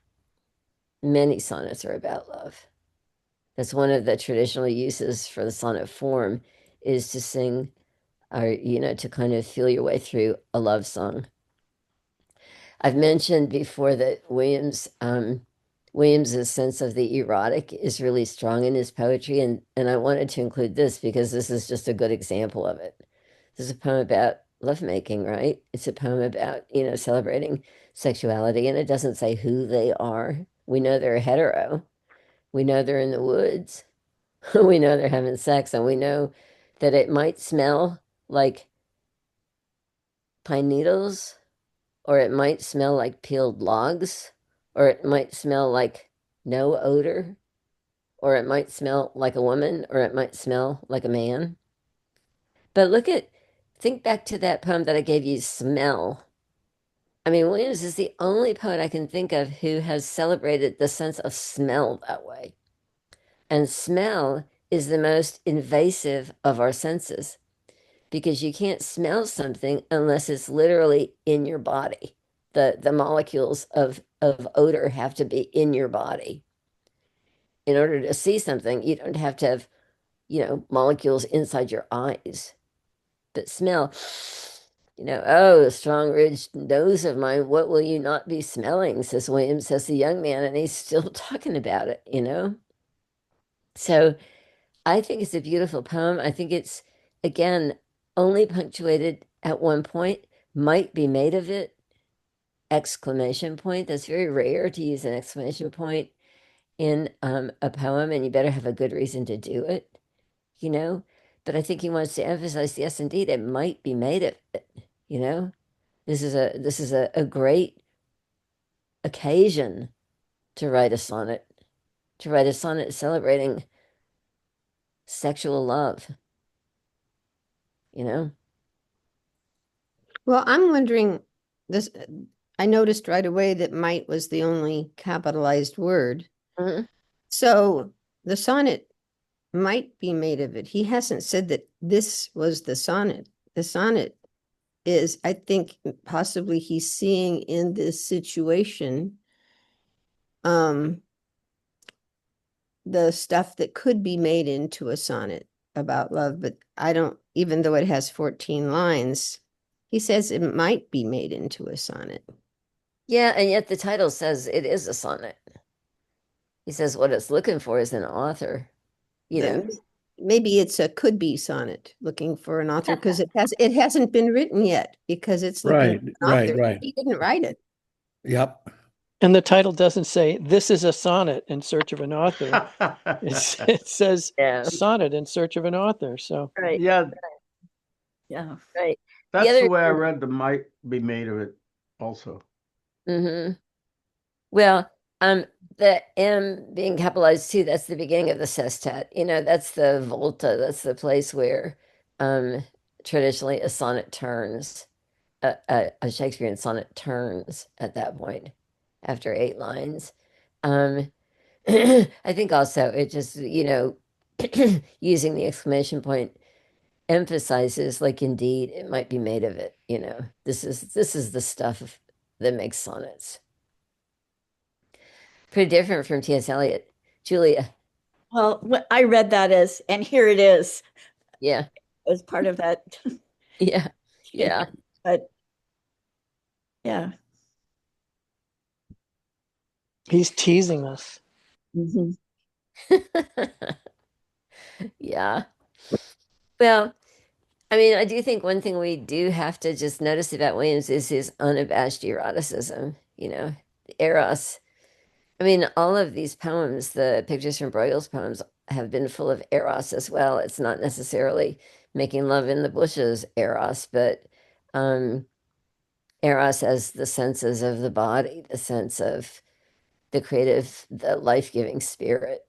Many sonnets are about love. That's one of the traditional uses for the sonnet form is to sing or, to kind of feel your way through a love song. I've mentioned before that Williams's sense of the erotic is really strong in his poetry, and I wanted to include this because this is just a good example of it. This is a poem about lovemaking, right? It's a poem about, celebrating sexuality, and it doesn't say who they are. We know they're hetero. We know they're in the woods. We know they're having sex, and we know that it might smell like pine needles, or it might smell like peeled logs, or it might smell like no odor, or it might smell like a woman, or it might smell like a man. But look at think back to that poem that I gave you, Smell. I mean, Williams is the only poet I can think of who has celebrated the sense of smell that way. And smell is the most invasive of our senses because you can't smell something unless it's literally in your body. The molecules of odor have to be in your body. In order to see something, you don't have to have, molecules inside your eyes. But smell, oh, the strong ridge nose of mine, what will you not be smelling? Says William, says the young man, and he's still talking about it. So I think it's a beautiful poem. I think it's, again, only punctuated at one point, might be made of it, exclamation point. That's very rare to use an exclamation point in a poem, and you better have a good reason to do it, you know? But I think he wants to emphasize, yes, indeed, it might be made of it, you know? This is a great occasion to write a sonnet, celebrating sexual love, you know? Well, I'm wondering this. I noticed right away that might was the only capitalized word. Mhm. So the sonnet might be made of it. He hasn't said that this was the sonnet. The sonnet is, I think, possibly he's seeing in this situation the stuff that could be made into a sonnet about love, but I don't, even though it has 14 lines, he says it might be made into a sonnet. Yeah, and yet the title says it is a sonnet. He says what it's looking for is an author, you know? Maybe it's a could be sonnet looking for an author because it hasn't been written yet because it's looking Right, for an right, author. right. He didn't write it. Yep. And the title doesn't say this is a sonnet in search of an author. It says Yeah, sonnet in search of an author. So right, Yeah, yeah, right. The that's the other, way I read the might be made of it also. well, the M being capitalized too, that's the beginning of the sestet. That's the volta. That's the place where traditionally a sonnet turns, a Shakespearean sonnet turns at that point after 8 lines. Um, I think also it just, using the exclamation point emphasizes like indeed it might be made of it. This is the stuff that makes sonnets. Pretty different from T.S. Eliot. Julia. Well, what I read that as, and here it is, Yeah. as part of that. Yeah. Yeah. But yeah. he's teasing us. Mhm. Yeah. Well, I mean, I do think one thing we do have to just notice about Williams is his unabashed eroticism, Eros. I mean, all of these poems, the Pictures from Bruegel's poems, have been full of eros as well. It's not necessarily making love in the bushes eros, but um, eros as the senses of the body, the sense of the creative, the life-giving spirit.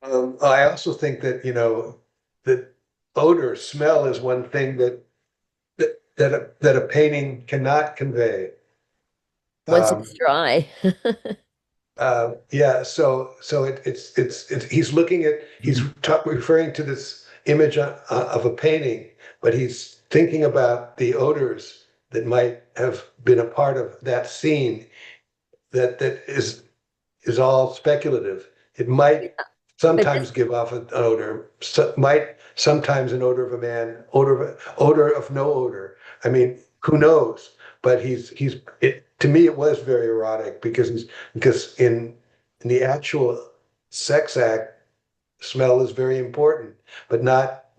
I also think that, that odor, smell is one thing that a painting cannot convey. Once Um, it's dry. yeah, so he's looking at referring to this image of a painting, but he's thinking about the odors that might have been a part of that scene. That is all speculative. It might But this, sometimes give off an odor, might sometimes an odor of a man, odor of no odor. I mean, who knows? But to me it was very erotic because in the actual sex act, smell is very important, but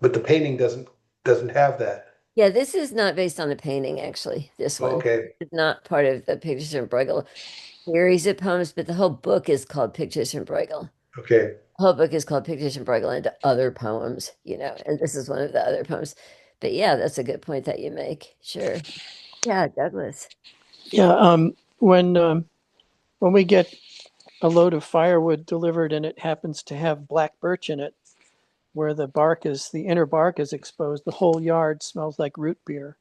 the painting doesn't have that. yeah, this is not based on a painting, actually. This one Okay, is not part of the Pictures from Bruegel series of poems, but the whole book is called Pictures from Bruegel. okay. The whole book is called Pictures from Bruegel and other poems, and this is one of the other poems. But yeah, that's a good point that you make. Sure. Yeah, Douglas. Yeah. When we get a load of firewood delivered and it happens to have black birch in it, where the inner bark is exposed, the whole yard smells like root beer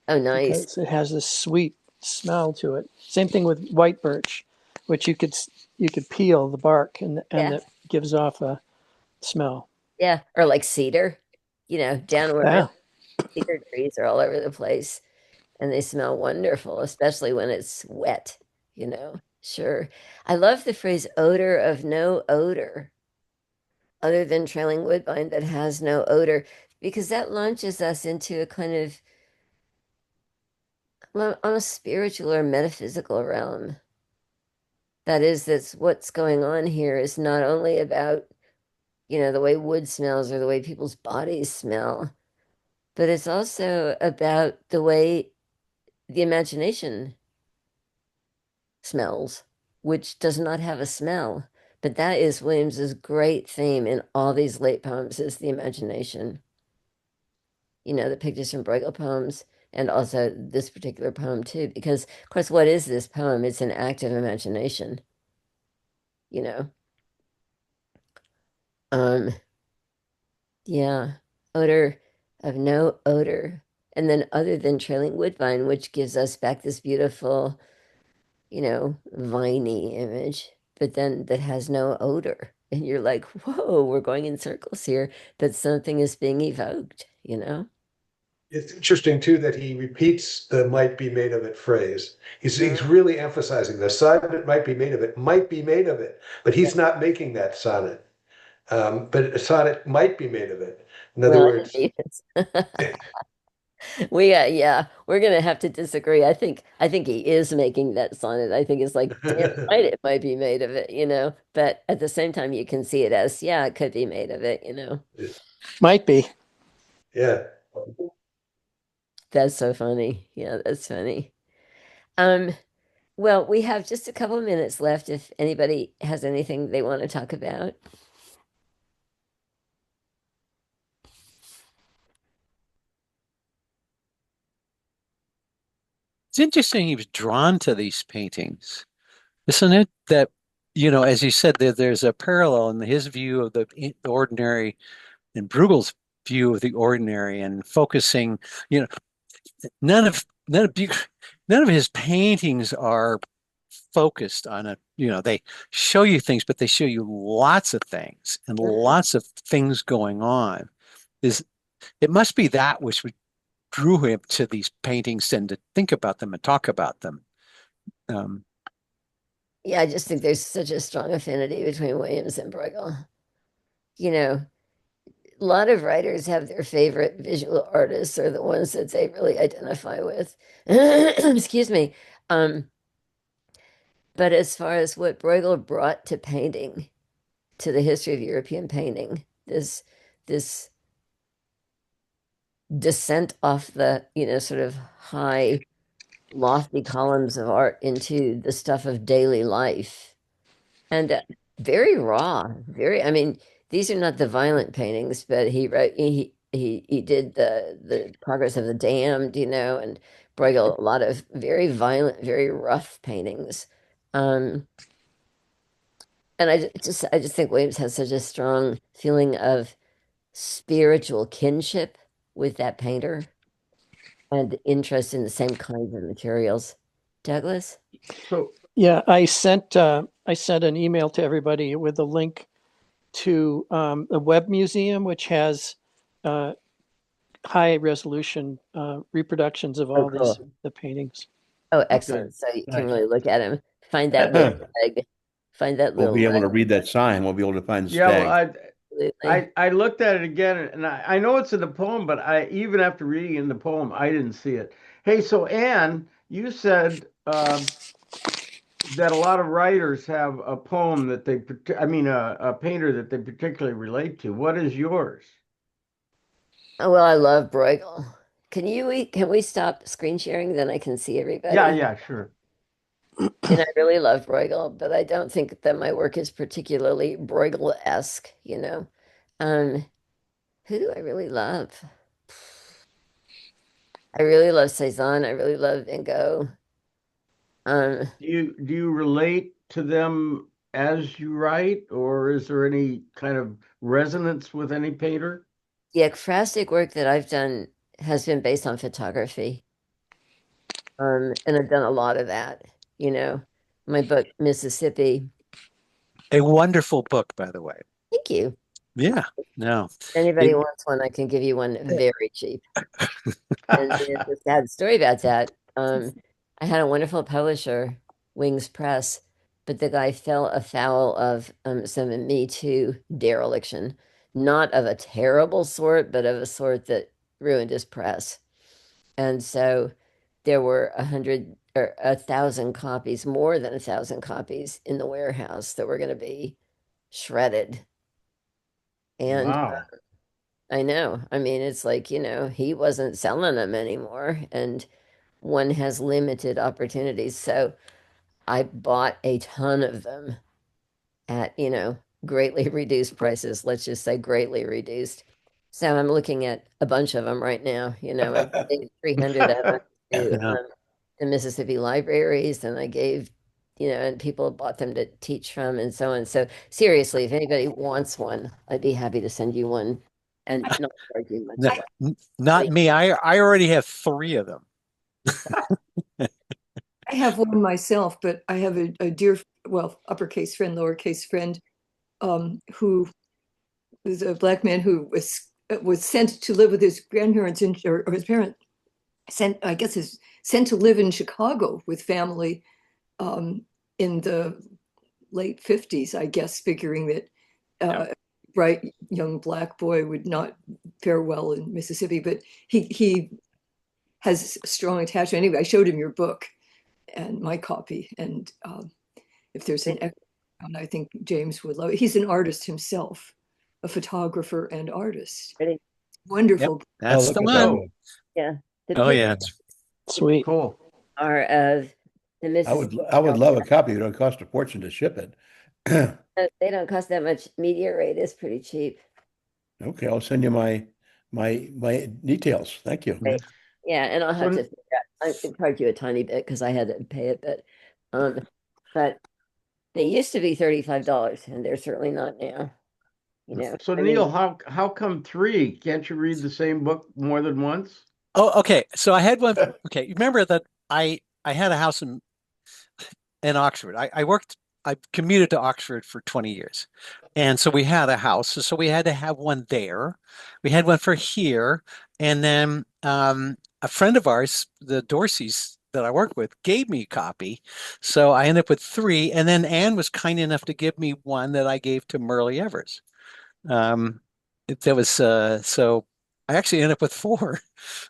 Oh, nice. because it has this sweet smell to it. Same thing with white birch, which you could peel the bark and Yeah. it gives off a smell. Yeah. Or like cedar, down where Yeah. cedar trees are all over the place and they smell wonderful, especially when it's wet. Sure. I love the phrase odor of no odor, other than trailing woodbine that has no odor, because that launches us into a kind of, well, on a spiritual or metaphysical realm. That's what's going on here is not only about, the way wood smells or the way people's bodies smell, but it's also about the way the imagination smells, which does not have a smell. But that is Williams's great theme in all these late poems is the imagination. The pictures from Bruegel poems and also this particular poem too, because of course, what is this poem? It's an act of imagination, you know. Um, yeah, odor of no odor. And then other than trailing woodbine, which gives us back this beautiful, viney image, but then that has no odor. And you're like, whoa, we're going in circles here, but something is being evoked. It's interesting too that he repeats the "might be made of it" phrase. He's Yeah. really emphasizing the sonnet might be made of it, might be made of it, but he's not making that sonnet. But a sonnet might be made of it. In other Well, words, yeah, we're gonna have to disagree. I think he is making that sonnet. I think it's like, damn right, it might be made of it. But at the same time, you can see it as, yeah, it could be made of it. Might be. yeah. That's so funny. Yeah, that's funny. Um, well, we have just a couple of minutes left if anybody has anything they want to talk about. It's interesting he was drawn to these paintings, isn't it? That, as you said, there's a parallel in his view of the ordinary and Bruegel's view of the ordinary and focusing, you know, none of none of Bu- none of his paintings are focused on they show you things, but they show you lots of things and Mhm. lots of things going on. Is it must be that which drew him to these paintings and to think about them and talk about them. Um, Yeah, I just think there's such a strong affinity between Williams and Bruegel. You know, a lot of writers have their favorite visual artists or the ones that they really identify with. Excuse me. Um, but as far as what Bruegel brought to painting, to the history of European painting, this descent off the, sort of high, lofty columns of art into the stuff of daily life. And very raw, I mean, these are not the violent paintings, but he did the Progress of the Damned, and Bruegel, a lot of very violent, very rough paintings. Um, and I just think Williams has such a strong feeling of spiritual kinship with that painter and interest in the same kinds of materials. Douglas? So Yeah, I sent an email to everybody with a link to the Web Museum, which has uh, high resolution reproductions of Oh, all cool. the paintings. Oh, okay, excellent. So you can Nice. really look at him. Find that little leg. Find that We'll little be able leg. to read that sign. We'll be able to find the yeah, well, stag. Absolutely. I looked at it again, and I know it's in the poem, but I even after reading in the poem, I didn't see it. Hey, so Anne, you said that a lot of writers have a poem that I mean, a painter that they particularly relate to. What is yours? Oh, well, I love Bruegel. Can we stop screen sharing? Then I can see Yeah, everybody. yeah, sure. And I really love Bruegel, but I don't think that my work is particularly Bruegel-esque. Um, who do I really love? I really love Cezanne. I really love Van Gogh. Um, Do you relate to them as you write, or is there any kind of resonance with any painter? The ekphrastic work that I've done has been based on photography. And I've done a lot of that, you know. My book, Mississippi. A wonderful book, by the way. Thank you. Yeah, no. If anybody It, wants one, I can give you one very cheap. And then the sad story about that, I had a wonderful publisher, Wings Press, but the guy fell afoul of some Me Too dereliction, not of a terrible sort, but of a sort that ruined his press. And so there were 100 or 1,000 copies, more than 1,000 copies in the warehouse that were going to be shredded. And Wow. I know. I mean, it's like, he wasn't selling them anymore, and one has limited opportunities. So I bought a ton of them at, greatly reduced prices. Let's just say greatly reduced. So I'm looking at a bunch of them right now. I gave 300 of them to yeah. the Mississippi libraries, and I gave, and people bought them to teach from and so on. So seriously, if anybody wants one, I'd be happy to send you one and not charge you much No, for it. not me. I already have 3 of them. I have one myself, but I have a dear, well, uppercase friend, lowercase friend, who was a Black man who was sent to live with his grandparents or his parents sent, I guess, is sent to live in Chicago with family in the late 50s, I guess, figuring that bright young Black boy would not fare well in Mississippi, but he has a strong attachment. Anyway, I showed him your book and my copy, and if there's an extra, I think James would love it. He's an artist himself, a photographer and artist. Ready? Wonderful. Yep, that's the look at that one. one. Yeah. The Oh yeah, pictures Sweet. Cool. are of the I Mississippi. would love a copy. It don't cost a fortune to ship it. They don't cost that much. Media rate is pretty cheap. Okay, I'll send you my details. Thank you. Right. Yeah, and I'll have So to figure out, I could charge you a tiny bit because I had to pay it, but they used to be $35, and they're certainly not now. So I mean, Neil, how come 3? Can't you read the same book more than once? Oh, okay. So I had one. Okay, you remember that I had a house in Oxford. I commuted to Oxford for 20 years. And so we had a house. So we had to have one there. We had one for here. And then a friend of ours, the Dorseys that I work with, gave me a copy. So I ended up with 3. And then Anne was kind enough to give me one that I gave to Murray Evers. That was so I actually ended up with 4.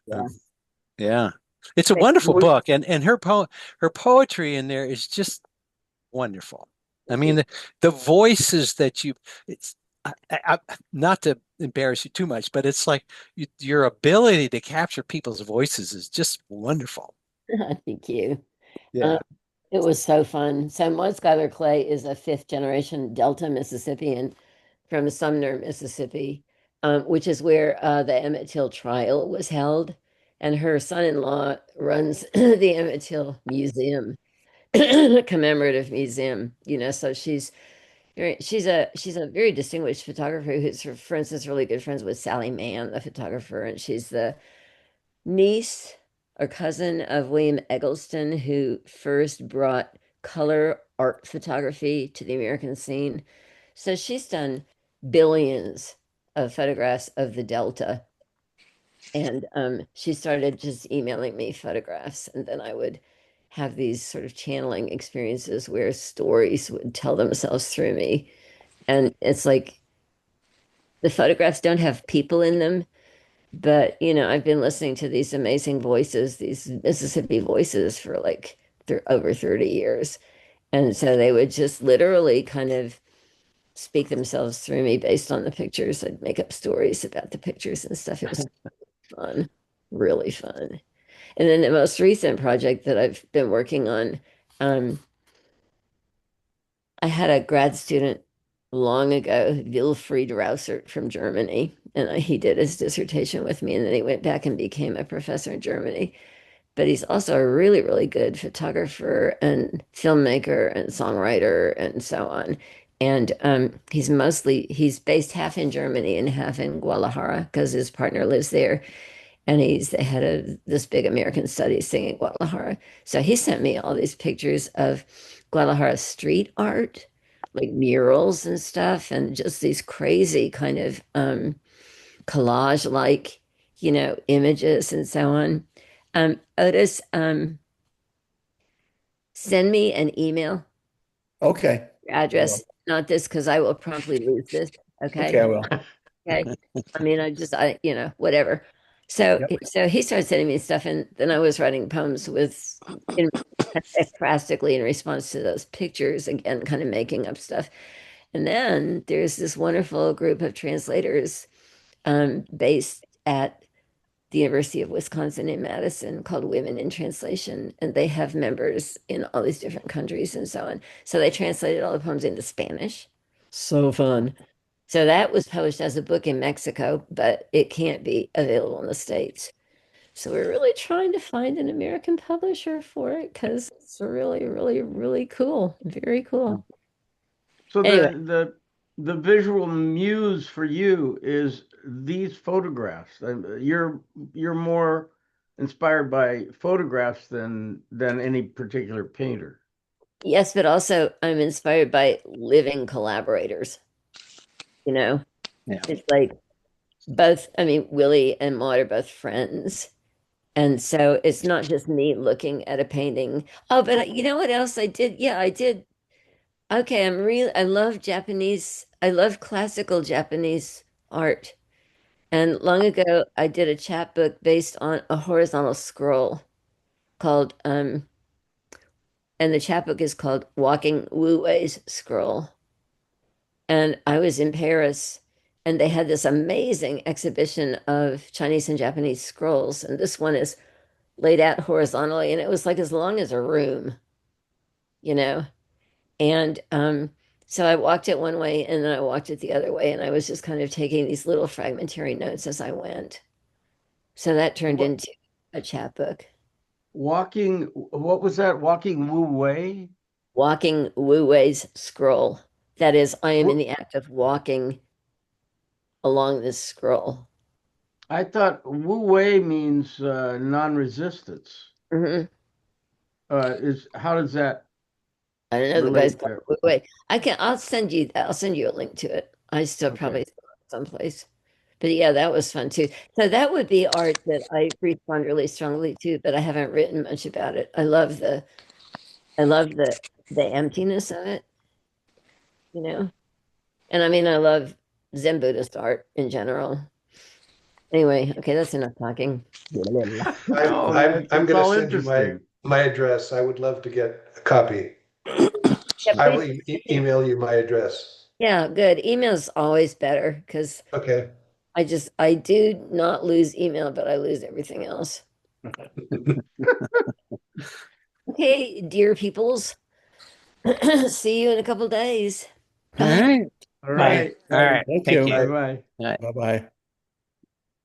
yeah. Yeah. It's a Right. wonderful book, and her poetry in there is just wonderful. I mean, the voices that it's not to embarrass you too much, but it's like your ability to capture people's voices is just wonderful. Thank you. Yeah. It was so fun. So Maud Schuyler Clay is a fifth generation Delta Mississippian from Sumner, Mississippi, which is where the Emmett Till trial was held. And her son-in-law runs the Emmett Till Museum, commemorative museum. So she's a very distinguished photographer who's, for instance, really good friends with Sally Mann, the photographer, and she's the niece or cousin of William Eggleston, who first brought color art photography to the American scene. So she's done billions of photographs of the Delta. And she started just emailing me photographs. And then I would have these sort of channeling experiences where stories would tell themselves through me. And it's like the photographs don't have people in them, but I've been listening to these amazing voices, these Mississippi voices for like over 30 years. And so they would just literally kind of speak themselves through me based on the pictures. I'd make up stories about the pictures and stuff. It was fun, really fun. And then the most recent project that I've been working on, I had a grad student long ago, Wilfried Rausert from Germany, and he did his dissertation with me, and then he went back and became a professor in Germany. but he's also a really, really good photographer and filmmaker and songwriter and so on. And he's based half in Germany and half in Guadalajara because his partner lives there. And he's the head of this big American studies thing in Guadalajara. So he sent me all these pictures of Guadalajara street art, like murals and stuff, and just these crazy kind of collage like, images and so on. Otis, send me an email, Okay. your address, not this, because I will promptly lose this. Okay, I Okay. will. Okay. I mean, whatever. So, Yep. so he started sending me stuff, and then I was writing poems in, drastically in response to those pictures, again, kind of making up stuff. And then there's this wonderful group of translators based at the University of Wisconsin in Madison called Women in Translation, and they have members in all these different countries and so on. So they translated all the poems into Spanish. So fun. So that was published as a book in Mexico, but it can't be available in the States. So we're really trying to find an American publisher for it because it's really, really, really cool. Very cool. So Anyway, the visual muse for you is these photographs. You're more inspired by photographs than any particular painter. yes, but also I'm inspired by living collaborators. Yeah. It's like both, I mean, Willie and Maud are both friends. And so it's not just me looking at a painting. Oh, but you know what else I did? Yeah, I did. Okay, I love Japanese, I love classical Japanese art. And long ago, I did a chapbook based on a horizontal scroll called, and the chapbook is called Walking Wu Wei's Scroll. And I was in Paris, and they had this amazing exhibition of Chinese and Japanese scrolls. And this one is laid out horizontally, and it was like as long as a room, you know? And so I walked it one way and then I walked it the other way, and I was just kind of taking these little fragmentary notes as I went. So that turned What into a chapbook. what was that? Walking Wu Wei? Walking Wu Wei's scroll. That is, I am in What the act of walking along this scroll. I thought Wu Wei means non-resistance. Hmm. Is how does that I don't know the guy's relate called there? Wu Wei. I'll send you a link to it. I still Okay. probably someplace. But yeah, that was fun too. So that would be art that I respond really strongly to, but I haven't written much about it. I love the emptiness of it, you know. And I mean, I love Zen Buddhist art in general. Anyway, okay, that's enough talking. No, I'm it's going to all send you interesting. my address. I would love to get a copy. Yeah, I will please. email you my address. Yeah, good. Email's always better because Okay. I do not lose email, but I lose everything else. Okay, dear peoples, see you in a couple days. All Bye. right. All Bye. right. All right. Thank Thank you. you. Bye bye. All right. Bye-bye.